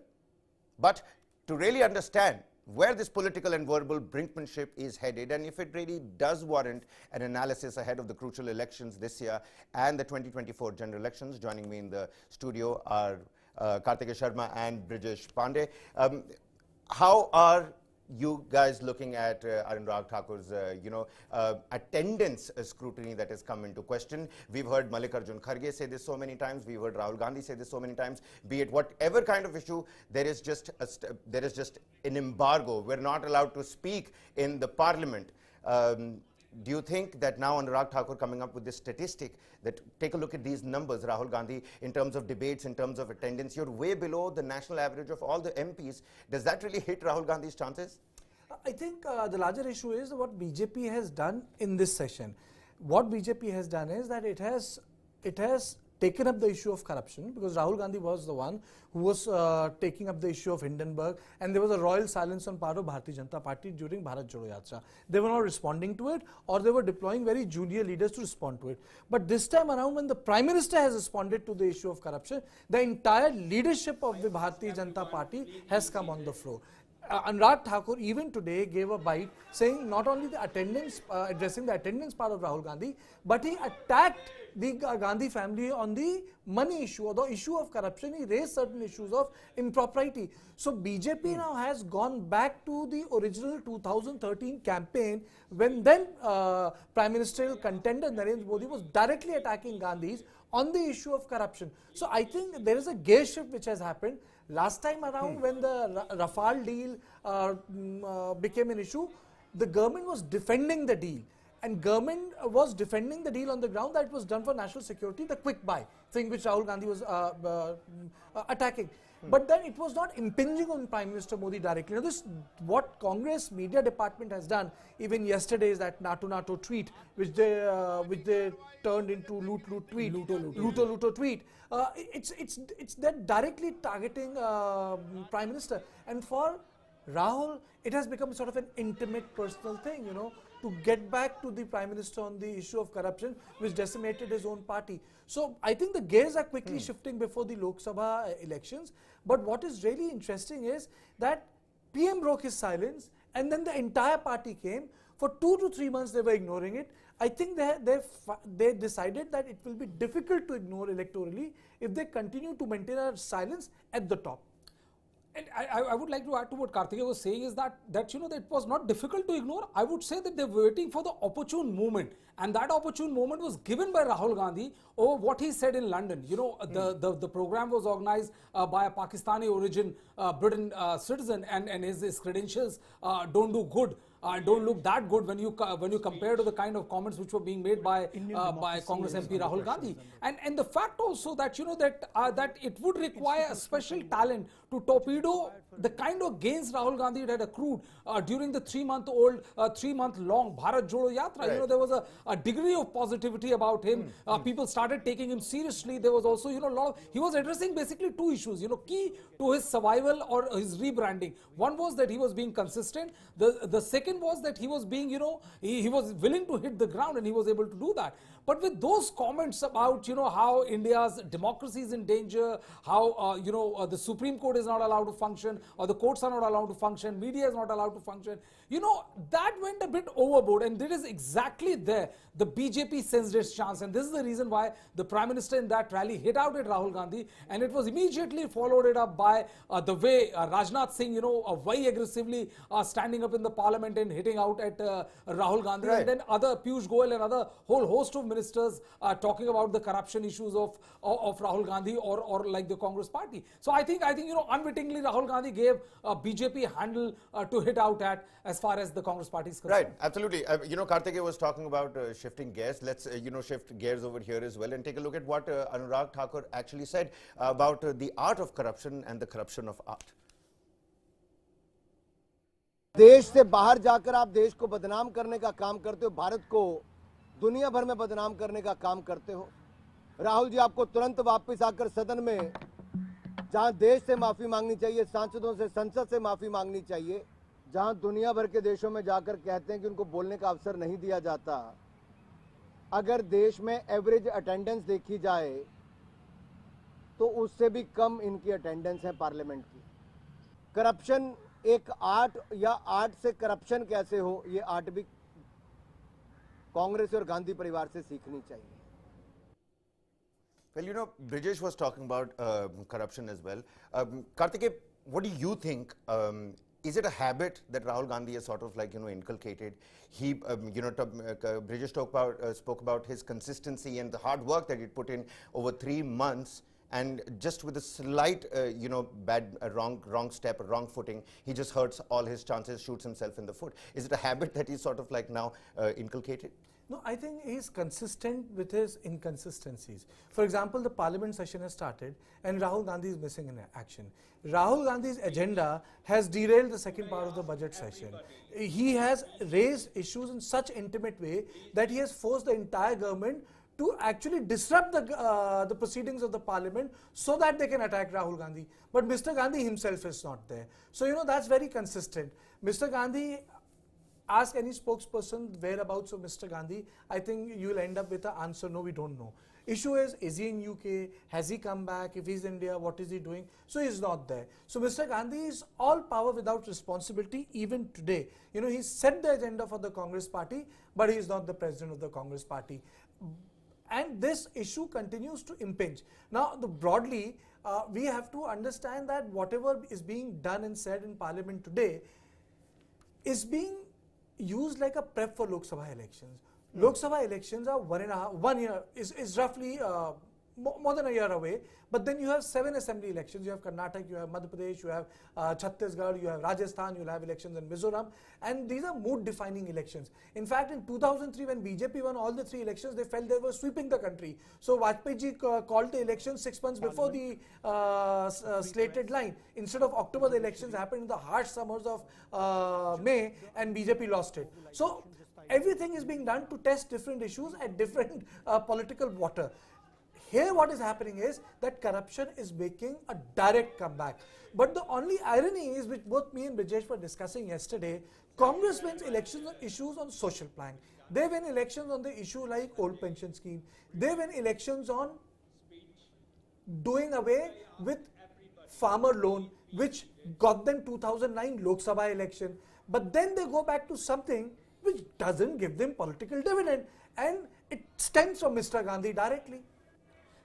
But to really understand where this political and verbal brinkmanship is headed, and if it really does warrant an analysis ahead of the crucial elections this year and the 2024 general elections, joining me in the studio are Karthikeya Sharma and Brijesh Pandey. How are you guys looking at Anurag Thakur's, attendance scrutiny that has come into question? We've heard Mallikarjun Kharge say this so many times. We've heard Rahul Gandhi say this so many times. Be it whatever kind of issue, there is just an embargo. We're not allowed to speak in the parliament. Do you think that now Anurag Thakur coming up with this statistic, that take a look at these numbers, Rahul Gandhi, in terms of debates, in terms of attendance, you're way below the national average of all the MPs. Does that really hit Rahul Gandhi's chances? I think the larger issue is what BJP has done in this session. What BJP has done is that it has taken up the issue of corruption, because Rahul Gandhi was the one who was taking up the issue of Hindenburg, and there was a royal silence on part of Bharatiya Janata Party during Bharat Jodo Yatra. They were not responding to it, or they were deploying very junior leaders to respond to it. But this time around, when the Prime Minister has responded to the issue of corruption, the entire leadership of the Bharatiya Janata Party has come on the floor. Anurag Thakur even today gave a bite saying not only the attendance, addressing the attendance part of Rahul Gandhi, but he attacked the Gandhi family on the money issue or the issue of corruption. He raised certain issues of impropriety. So BJP now has gone back to the original 2013 campaign, when then Prime Ministerial contender Narendra Modi was directly attacking Gandhis on the issue of corruption. So I think there is a gear shift which has happened. Last time around, when the Rafale deal became an issue, the government was defending the deal. And government was defending the deal on the ground that it was done for national security, the quick buy thing which Rahul Gandhi was attacking. but then it was not impinging on Prime Minister Modi directly. Now this, what Congress media department has done, even yesterday's that NATO tweet, which they turned into loot tweet, Luto tweet. It's that directly targeting Prime Minister, and for Rahul, it has become sort of an intimate personal thing, you know, to get back to the Prime Minister on the issue of corruption, which decimated his own party. So I think the gears are quickly shifting before the Lok Sabha elections. But what is really interesting is that PM broke his silence, and then the entire party came. For 2 to 3 months, they were ignoring it. I think they decided that it will be difficult to ignore electorally if they continue to maintain a silence at the top. And I would like to add to what Karthikeya was saying is that you know, that it was not difficult to ignore. I would say that they were waiting for the opportune moment, and that opportune moment was given by Rahul Gandhi over what he said in London. You know, the program was organized by a Pakistani origin Britain citizen, and his credentials don't do good. Don't look that good when you compare to the kind of comments which were being made by Congress MP Rahul Gandhi, and the fact also that you know that it would require a special talent to torpedo the kind of gains Rahul Gandhi had accrued during the 3-month-long Bharat Jodo Yatra. Right. You know, there was a degree of positivity about him. People started taking him seriously. There was also, you know, he was addressing basically 2 issues, you know, key to his survival or his rebranding. One was that he was being consistent. The second was that he was being, you know, he was willing to hit the ground, and he was able to do that. But with those comments about, you know, how India's democracy is in danger, how, you know, the Supreme Court is not allowed to function, or the courts are not allowed to function, media is not allowed to function, you know, that went a bit overboard, and it is exactly there the BJP sensed its chance, and this is the reason why the Prime Minister in that rally hit out at Rahul Gandhi, and it was immediately followed it up by the way Rajnath Singh, you know, very aggressively standing up in the parliament and hitting out at Rahul Gandhi, and then other Piyush Goyal and other whole host of ministers talking about the corruption issues of Rahul Gandhi or like the Congress party. So I think you know, unwittingly Rahul Gandhi gave BJP a handle to hit out at as far as the Congress party is concerned. Right, absolutely. You know, Karthikeya was talking about shifting gears. Let's you know, shift gears over here as well and take a look at what Anurag Thakur actually said about the art of corruption and the corruption of art. देश से बाहर जाकर आप देश को बदनाम करने का काम करते हो, भारत को दुनिया भर में बदनाम करने का काम करते हो। राहुल जी, आपको तुरंत वापस आकर सदन में, जहां देश से माफी मांगनी चाहिए, सांसदों से, संसद से माफी मांगनी चाहिए, जहां दुनिया भर के देशों में जाकर कहते हैं कि उनको बोलने का अवसर नहीं दिया जाता, अगर देश में एवरेज अटेंडेंस देखी जाए तो उससे भी कम इनकी अटेंडेंस है पार्लियामेंट की। करप्शन एक आर्ट, या आर्ट से करप्शन कैसे हो, ये आर्ट भी कांग्रेस और गांधी परिवार से सीखनी चाहिए। Well, you know, Brijesh was talking about corruption as well. Karthikeya, what do you think? Is it a habit that Rahul Gandhi has sort of like, you know, inculcated? He, you know, Brijesh spoke about his consistency and the hard work that he put in over 3 months. And just with a slight, you know, wrong step, a wrong footing, he just hurts all his chances, shoots himself in the foot. Is it a habit that he's sort of like now inculcated? No, I think he's consistent with his inconsistencies. For example, the parliament session has started and Rahul Gandhi is missing in action. Rahul Gandhi's agenda has derailed the second part of the budget session. He has raised issues in such intimate way that he has forced the entire government to actually disrupt the proceedings of the parliament so that they can attack Rahul Gandhi. But Mr. Gandhi himself is not there. So, you know, that's very consistent. Mr. Gandhi, ask any spokesperson whereabouts of Mr. Gandhi, I think you will end up with the answer, no, we don't know. Issue is he in UK? Has he come back? If he's in India, what is he doing? So he's not there. So Mr. Gandhi is all power without responsibility even today. You know, he set the agenda for the Congress party, but he is not the president of the Congress party. And this issue continues to impinge. Now, broadly, we have to understand that whatever is being done and said in Parliament today is being used like a prep for Lok Sabha elections. Lok Sabha elections are 1 year, is roughly more than a year away. But then you have 7 assembly elections. You have Karnataka, you have Madhya Pradesh, you have Chhattisgarh, you have Rajasthan, you'll have elections in Mizoram. And these are mood-defining elections. In fact, in 2003, when BJP won all the 3 elections, they felt they were sweeping the country. So Vajpayee ji called the elections 6 months before the slated line. Instead of October, the elections happened in the harsh summers of May, and BJP lost it. So everything is being done to test different issues at different political water. Here what is happening is that corruption is making a direct comeback. But the only irony is, which both me and Brijesh were discussing yesterday, Congress wins elections on issues on social plank. They win elections on the issue like old pension scheme. They win elections on doing away with farmer loan, which got them 2009 Lok Sabha election. But then they go back to something which doesn't give them political dividend, and it stems from Mr. Gandhi directly.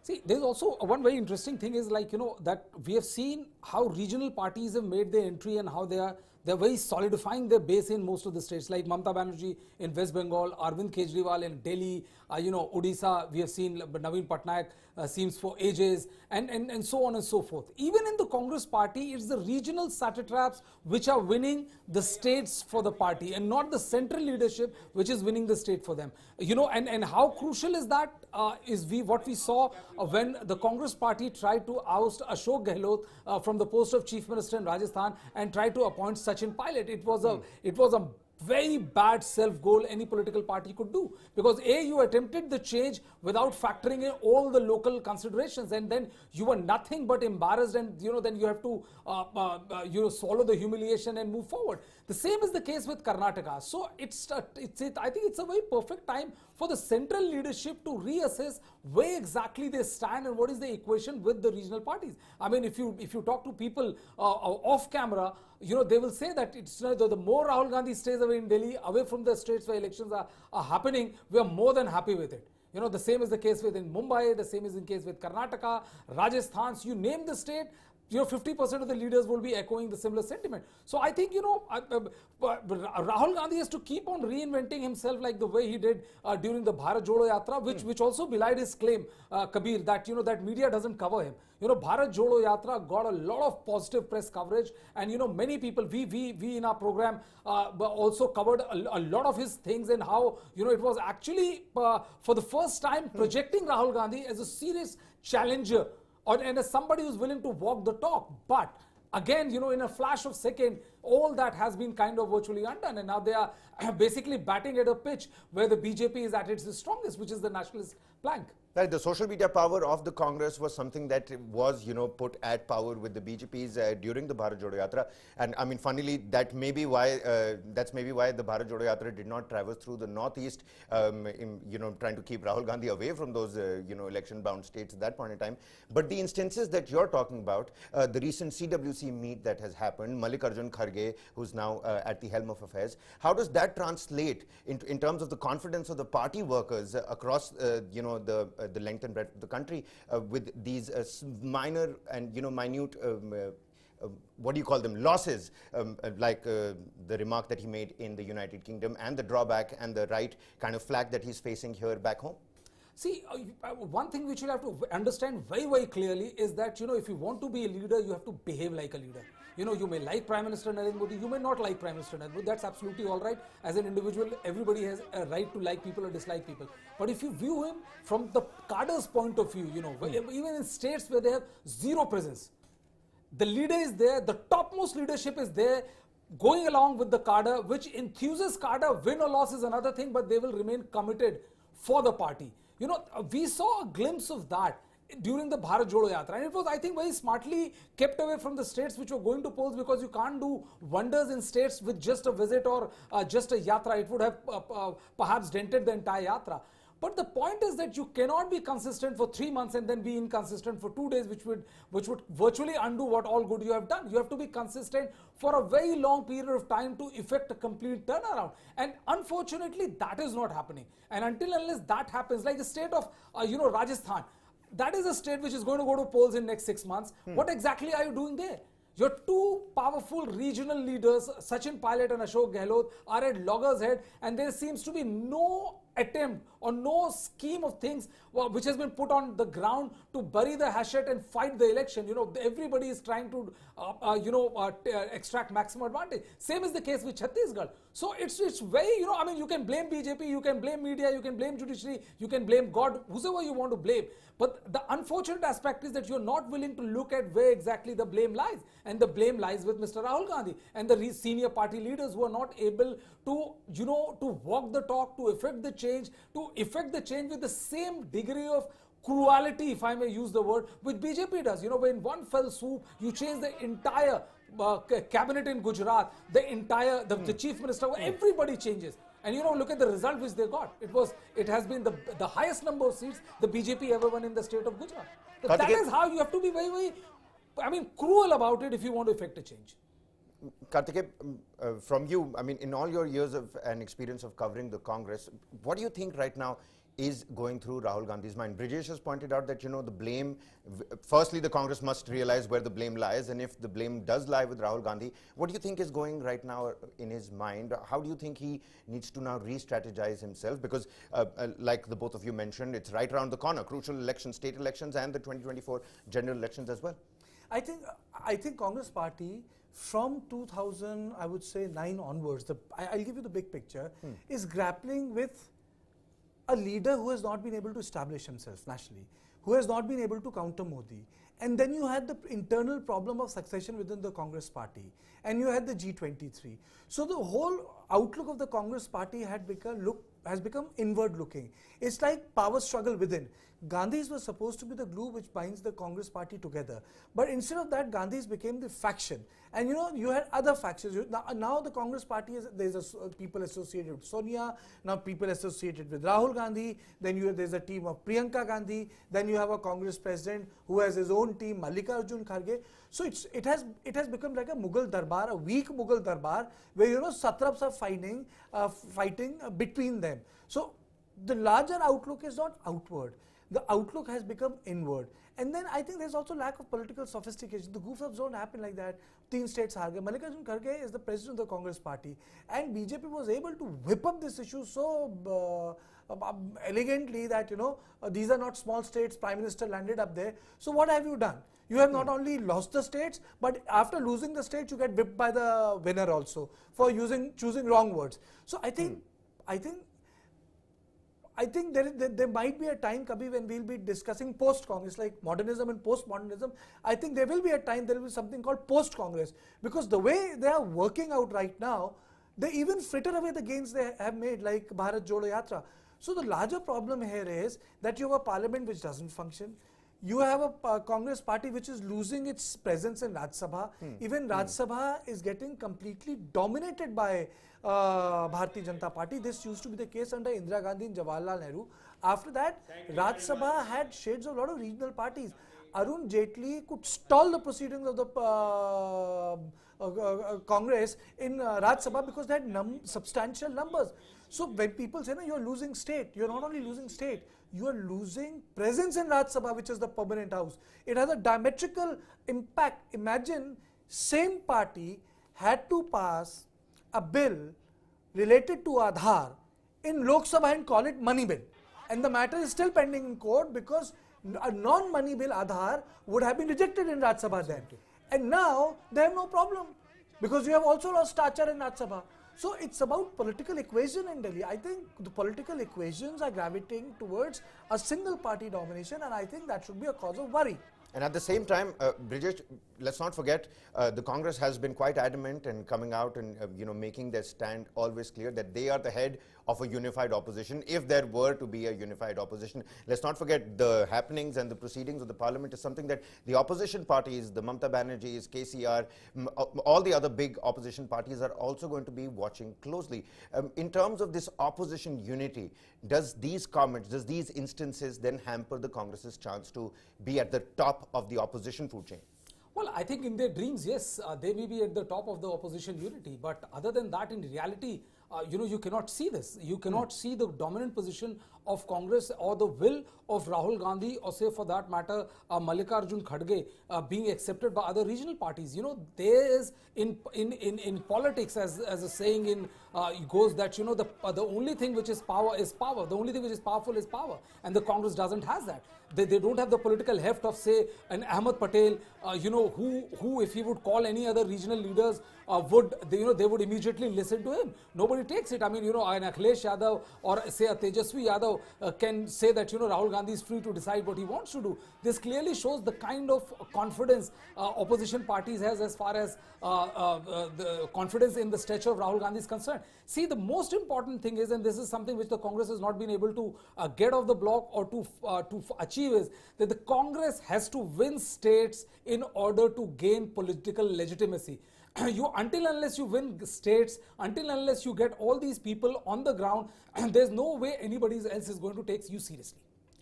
See, there's also one very interesting thing is, like, that we have seen how regional parties have made their entry and how they're very solidifying their base in most of the states, like Mamata Banerjee in West Bengal, Arvind Kejriwal in Delhi, Odisha, we have seen Naveen Patnaik seems for ages, and so on and so forth. Even in the Congress party, it's the regional satraps which are winning the states for the party, and not the central leadership which is winning the state for them. And how crucial is that? What we saw when the Congress party tried to oust Ashok Gehlot from the post of Chief Minister in Rajasthan and tried to appoint Sachin Pilot. It was a very bad self-goal any political party could do, because you attempted the change without factoring in all the local considerations, and then you were nothing but embarrassed, and then you have to swallow the humiliation and move forward. The same is the case with Karnataka. So I think it's a very perfect time for the central leadership to reassess where exactly they stand and what is the equation with the regional parties. I mean, if you talk to people off camera, they will say that it's the more Rahul Gandhi stays away in Delhi, away from the states where elections are happening, we are more than happy with it. The same is the case in Mumbai, the same is the case with Karnataka, Rajasthan. So you name the state, 50% of the leaders will be echoing the similar sentiment. So I think, Rahul Gandhi has to keep on reinventing himself like the way he did during the Bharat Jodo Yatra, which also belied his claim, Kabir, that, that media doesn't cover him. Bharat Jodo Yatra got a lot of positive press coverage, and, many people, we in our program also covered a lot of his things, and how, it was actually for the first time projecting Rahul Gandhi as a serious challenger, and as somebody who's willing to walk the talk. But again, in a flash of second, all that has been kind of virtually undone, and now they are basically batting at a pitch where the BJP is at its strongest, which is the nationalist plank. Right, the social media power of the Congress was something that was, put at power with the BJPs during the Bharat Jodo Yatra. And I mean, funnily, that's maybe why the Bharat Jodo Yatra did not traverse through the northeast, trying to keep Rahul Gandhi away from those, election-bound states at that point in time. But the instances that you're talking about, the recent CWC meet that has happened, Mallikarjun Kharge, who's now at the helm of affairs, how does that translate in terms of the confidence of the party workers across, the length and breadth of the country with these minor and minute what do you call them, losses, like the remark that he made in the United Kingdom, and the drawback and the right kind of flag that he's facing here back home? See, one thing which you have to understand very, very clearly is that, if you want to be a leader, you have to behave like a leader. You may like Prime Minister Narendra Modi, you may not like Prime Minister Narendra Modi. That's absolutely all right. As an individual, everybody has a right to like people or dislike people. But if you view him from the cadre's point of view, even in states where they have zero presence, the leader is there, the topmost leadership is there, going along with the cadre, which enthuses cadre. Win or loss is another thing, but they will remain committed for the party. We saw a glimpse of that during the Bharat Jodo Yatra, and it was, I think, very smartly kept away from the states which were going to polls, because you can't do wonders in states with just a visit or just a yatra. It would have perhaps dented the entire yatra. But the point is that you cannot be consistent for 3 months and then be inconsistent for 2 days, which would virtually undo what all good you have done. You have to be consistent for a very long period of time to effect a complete turnaround. And unfortunately, that is not happening. And until unless that happens, like the state of Rajasthan, that is a state which is going to go to polls in next 6 months. What exactly are you doing there? Your two powerful regional leaders, Sachin Pilot and Ashok Gehlot, are at loggerheads, and there seems to be no attempt or no scheme of things which has been put on the ground to bury the hatchet and fight the election. Everybody is trying to extract maximum advantage. Same is the case with Chhattisgarh. So it's very, you can blame BJP, you can blame media, you can blame judiciary, you can blame God, whosoever you want to blame. But the unfortunate aspect is that you're not willing to look at where exactly the blame lies. And the blame lies with Mr. Rahul Gandhi and the senior party leaders who are not able to, to walk the talk, to effect the change with the same degree of cruelty, if I may use the word, which BJP does. When one fell swoop, you change the entire cabinet in Gujarat, the chief minister, everybody changes. And look at the result which they got. It has been the highest number of seats the BJP ever won in the state of Gujarat. So that is how you have to be very, very, cruel about it if you want to effect a change. Karthikeya, from you, in all your years of an experience of covering the Congress, what do you think right now is going through Rahul Gandhi's mind? Brijesh has pointed out that, the blame, firstly, the Congress must realize where the blame lies, and if the blame does lie with Rahul Gandhi, what do you think is going right now in his mind? How do you think he needs to now re-strategize himself? Because, like the both of you mentioned, it's right around the corner, crucial elections, state elections, and the 2024 general elections as well. I think Congress party from 2000, I would say 9 onwards, I'll give you the big picture, is grappling with a leader who has not been able to establish himself nationally, who has not been able to counter Modi. And then you had the internal problem of succession within the Congress party, and you had the G23. So the whole outlook of the Congress party has become inward looking. It's like power struggle within. Gandhis was supposed to be the glue which binds the Congress party together. But instead of that, Gandhis became the faction. And you had other factions. Now the Congress party, there's people associated with Sonia, now people associated with Rahul Gandhi, then there's a team of Priyanka Gandhi, then you have a Congress president who has his own team, Mallikarjun Kharge. So it has become like a Mughal Darbar, a weak Mughal Darbar, where satraps are fighting between them. So the larger outlook is not outward. The outlook has become inward. And then I think there's also lack of political sophistication. The goof-ups don't happen like that. 3 states har gaye. Mallikarjun Kharge is the president of the Congress party. And BJP was able to whip up this issue so elegantly that, these are not small states, Prime Minister landed up there. So what have you done? You have not only lost the states, but after losing the states, you get whipped by the winner also for choosing wrong words. So I think there might be a time, Kabir, when we'll be discussing post-Congress, like modernism and post-modernism. I think there will be a time, there will be something called post-Congress. Because the way they are working out right now, they even fritter away the gains they have made, like Bharat Jodo Yatra. So the larger problem here is that you have a parliament which doesn't function. You have a Congress party which is losing its presence in Rajya Sabha. Even Rajya Sabha is getting completely dominated by Bharatiya Janata Party. This used to be the case under Indira Gandhi and Jawaharlal Nehru. After that, Rajya Sabha had shades of a lot of regional parties. Arun Jaitley could stall the proceedings of the Congress in Rajya Sabha because they had substantial numbers. So when people say, you're losing state, you're not only losing state, you are losing presence in Rajya Sabha, which is the permanent house. It has a diametrical impact. Imagine same party had to pass a bill related to Aadhaar in Lok Sabha and call it money bill. And the matter is still pending in court because a non-money bill Aadhaar would have been rejected in Rajya Sabha then. And now they have no problem because you have also lost stature in Rajya Sabha. So it's about political equation in Delhi. I think the political equations are gravitating towards a single party domination, and I think that should be a cause of worry. And at the same time, Brijesh, let's not forget, the Congress has been quite adamant in coming out and making their stand always clear that they are the head of a unified opposition, if there were to be a unified opposition. Let's not forget the happenings and the proceedings of the parliament is something that the opposition parties, the Mamata Banerjees, KCR, all the other big opposition parties are also going to be watching closely. In terms of this opposition unity, does these comments, does these instances then hamper the Congress's chance to be at the top of the opposition food chain? Well, I think in their dreams, yes, they may be at the top of the opposition unity. But other than that, in reality, you cannot see this. You cannot see the dominant position of Congress or the will of Rahul Gandhi, or say for that matter Mallikarjun Kharge being accepted by other regional parties. You know, there is in politics, as a saying in goes, that, you know, the only thing which is power is power. The only thing which is powerful is power, and the Congress doesn't have that. They don't have the political heft of, say, an Ahmed Patel, you know, who if he would call any other regional leaders, they would immediately listen to him. Nobody takes it. I mean, you know, an Akhilesh Yadav or say a Tejasvi Yadav can say that, you know, Rahul Gandhi is free to decide what he wants to do. This clearly shows the kind of confidence opposition parties has as far as the confidence in the stature of Rahul Gandhi is concerned. See, the most important thing is, and this is something which the Congress has not been able to get off the block or to achieve, is that the Congress has to win states in order to gain political legitimacy. Until unless you win states, until unless you get all these people on the ground, there's no way anybody else is going to take you seriously.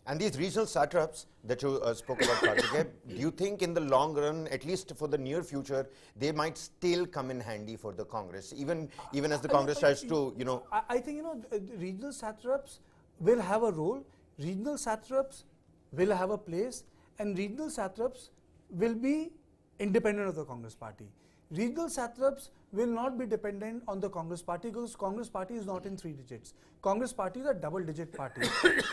And these regional satraps that you spoke about, Karthikeya, do you think in the long run, at least for the near future, they might still come in handy for the Congress, even as the Congress tries to, you know? I think, you know, regional satraps will have a role, regional satraps will have a place, and regional satraps will be independent of the Congress party. Regional satraps will not be dependent on the Congress party, because Congress party is not in 3 digits. Congress party is a double-digit party.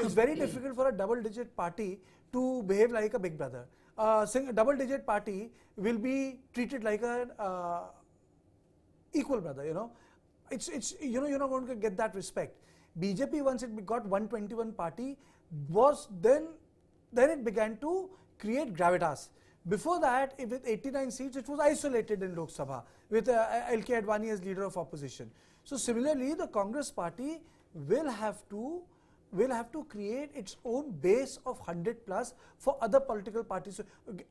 It's very difficult for a double-digit party to behave like a big brother. A double-digit party will be treated like an equal brother. You know, it's you know, you're not going to get that respect. BJP, once it got 121 party, was then it began to create gravitas. Before that, with 89 seats, it was isolated in Lok Sabha with LK Adani as leader of opposition. So similarly, the Congress party will have to create its own base of 100 plus for other political parties. So,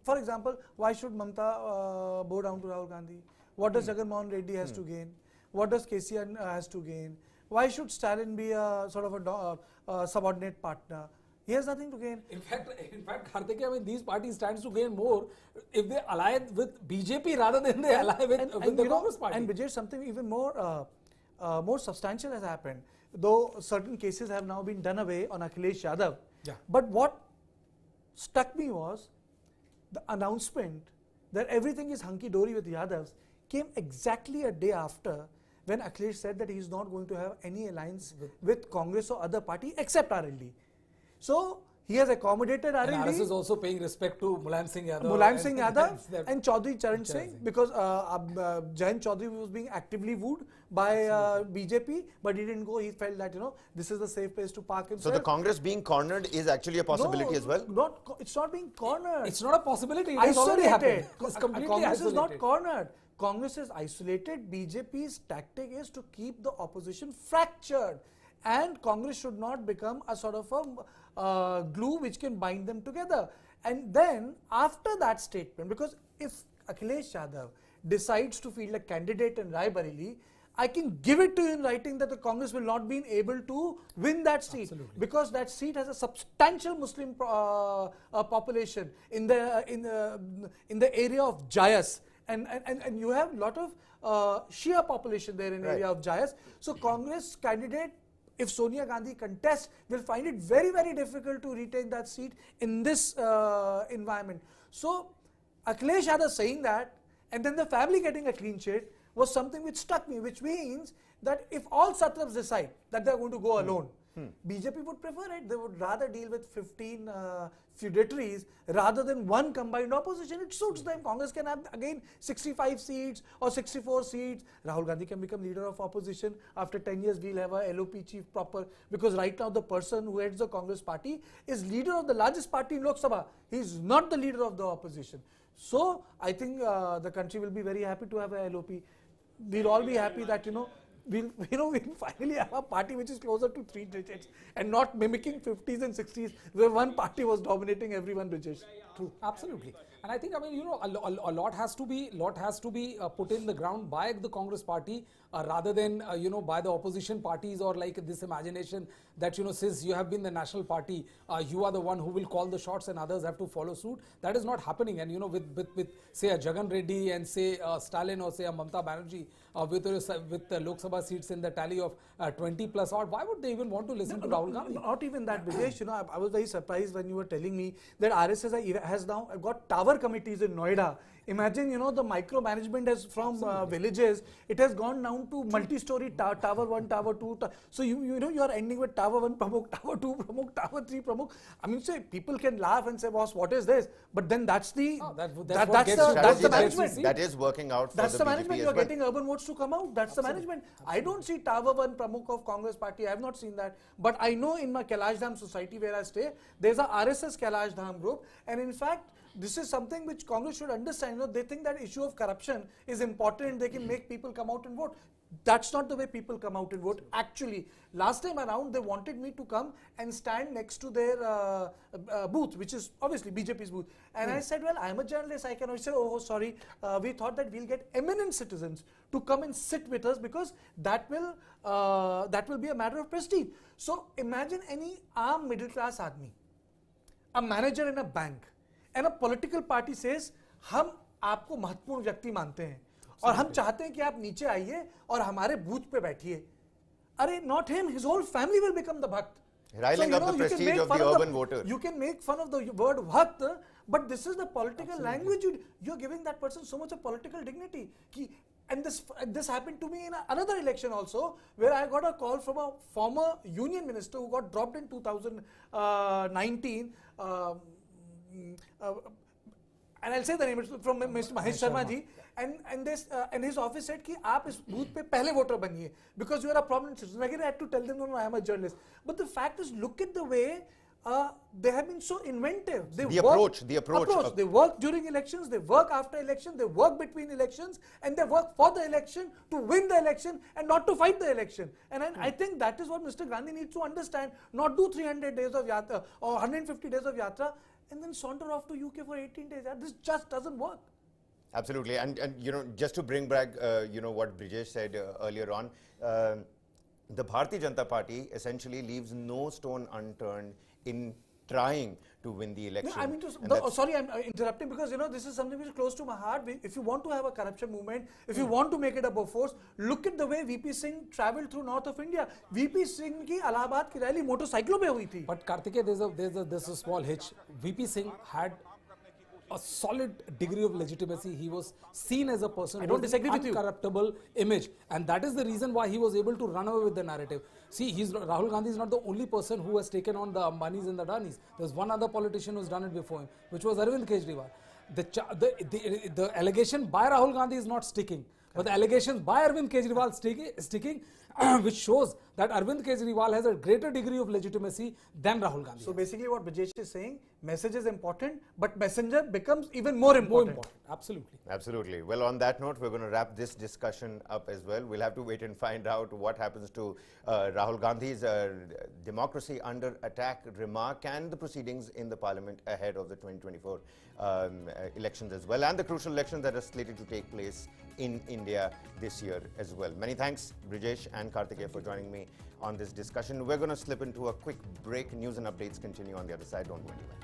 for example, why should Mamta bow down to Rahul Gandhi? What does Jagan Mohan Reddy has to gain? What does KCN has to gain? Why should Stalin be a sort of a subordinate partner? He has nothing to gain. In fact, Karthikeya, I mean, these parties stands to gain more if they ally with BJP rather than they ally with the Congress party. And Vijay, something even more substantial has happened. Though certain cases have now been done away on Akhilesh Yadav. Yeah. But what struck me was the announcement that everything is hunky-dory with Yadavs came exactly a day after when Akhilesh said that he is not going to have any alliance with Congress or other party except RLD. So he has accommodated RLD. And RS is also paying respect to Mulayam Singh Yadav and Chaudhry Charan Singh, because Jayant Chaudhry was being actively wooed by BJP, but he didn't go. He felt that, you know, this is the safe place to park himself. So the Congress being cornered is actually a possibility as well? It's not being cornered. It's not a possibility. It isolated. It's completely Congress isolated. Is not cornered. Congress is isolated. BJP's tactic is to keep the opposition fractured. And Congress should not become a sort of a glue which can bind them together. And then after that statement, because if Akhilesh Yadav decides to field a candidate in Raebareli, I can give it to you in writing that the Congress will not be able to win that seat. Absolutely. Because that seat has a substantial Muslim population in the area of Jayas, and you have a lot of Shia population there in the area of Jayas. So Congress candidate, if Sonia Gandhi contests, will find it very, very difficult to retain that seat in this environment. So Akhilesh Yadav saying that, and then the family getting a clean sheet, was something which struck me, which means that if all satraps decide that they are going to go alone, BJP would prefer it. They would rather deal with 15 feudatories rather than one combined opposition. It suits them. Congress can have again 65 seats or 64 seats. Rahul Gandhi can become leader of opposition. After 10 years, we'll have a LOP chief proper, because right now the person who heads the Congress party is leader of the largest party in Lok Sabha. He is not the leader of the opposition. So I think the country will be very happy to have a LOP. We'll all be happy that, we'll finally have a party which is closer to 3 digits and not mimicking 50s and 60s where one party was dominating everyone, Brijesh. True, absolutely. And I think, I mean, you know, a lot has to be put in the ground by the Congress party rather than, you know, by the opposition parties, or like this imagination that, you know, since you have been the national party, you are the one who will call the shots and others have to follow suit. That is not happening. And, you know, with say a Jagan Reddy and say Stalin or say a Mamata Banerjee with the Lok Sabha seats in the tally of 20 plus odd, why would they even want to listen to Rahul Gandhi? Not even that, Brijesh. You know, I was very surprised when you were telling me that RSS has now got tower committees in Noida. Imagine, you know, the micromanagement has from villages, it has gone down to multi-story tower 1, tower 2. So you know, you are ending with tower 1 Pramukh, tower 2 Pramukh, tower 3 Pramukh. I mean, say people can laugh and say, boss, what is this? But then that's the that's the management. That is working out for that's the BJP management. as You are well. getting urban votes to come out. That's the management. I don't see tower 1 Pramukh of Congress party. I have not seen that. But I know in my Kailash Dham society where I stay, there's a RSS Kailash Dham group, and in fact, this is something which Congress should understand. You know, they think that issue of corruption is important and they can make people come out and vote. That's not the way people come out and vote. Actually, last time around, they wanted me to come and stand next to their booth, which is obviously BJP's booth. And I said, well, I'm a journalist. I cannot say, oh, sorry. We thought that we'll get eminent citizens to come and sit with us because that will be a matter of prestige. So imagine any armed middle class आदमी, a manager in a bank, and a political party says, हम आपको महत्वपूर्ण व्यक्ति मानते हैं और हम चाहते हैं कि आप नीचे आइए और हमारे बूथ पे बैठिए. अरे, not him, his whole family will become the bhakt. Riling up the prestige of the urban voter. You can make fun of the word bhakt, but this is the political language. You're giving that person so much of political dignity. And this happened to me in another election also, where I got a call from a former union minister who got dropped in 2019. And I'll say the name, it's from Mr. Mahesh Sharma ji, and his office said कि आप इस booth पे पहले voter बनिए because you are a prominent citizen. Again, I had to tell them, no, I am a journalist. But the fact is, look at the way they have been so inventive. The approach. They work during elections, they work after election, they work between elections, and they work for the election to win the election and not to fight the election. And I think that is what Mr. Gandhi needs to understand. Not do 300 days of yatra or 150 days of yatra and then saunter off to UK for 18 days. This just doesn't work. Absolutely. And you know, just to bring back, you know, what Brijesh said earlier on, the Bharatiya Janata Party essentially leaves no stone unturned in trying to win the election. No, I mean, sorry, I'm interrupting because, you know, this is something which is close to my heart. If you want to have a corruption movement, if you want to make it a force, look at the way VP Singh traveled through north of India. VP Singh ki Allahabad ki rally motorcycle pe hui thi. But Kartikeya, there's a small hitch. VP Singh had a solid degree of legitimacy. He was seen as a person with an uncorruptible image, and that is the reason why he was able to run away with the narrative. See, Rahul Gandhi is not the only person who has taken on the Ambanis and the Adanis. There's one other politician who's done it before him, which was Arvind Kejriwal. The allegation by Rahul Gandhi is not sticking, but the allegations by Arvind Kejriwal sticking, which shows that Arvind Kejriwal has a greater degree of legitimacy than Rahul Gandhi. So basically what Brijesh is saying, message is important, but messenger becomes even more important. Absolutely. Absolutely. Well, on that note, we're going to wrap this discussion up as well. We'll have to wait and find out what happens to Rahul Gandhi's democracy under attack remark and the proceedings in the parliament ahead of the 2024 elections as well, and the crucial elections that are slated to take place in India this year as well. Many thanks, Brijesh and Kartikeya, for joining me on this discussion. We're going to slip into a quick break. News and updates continue on the other side. Don't go anywhere.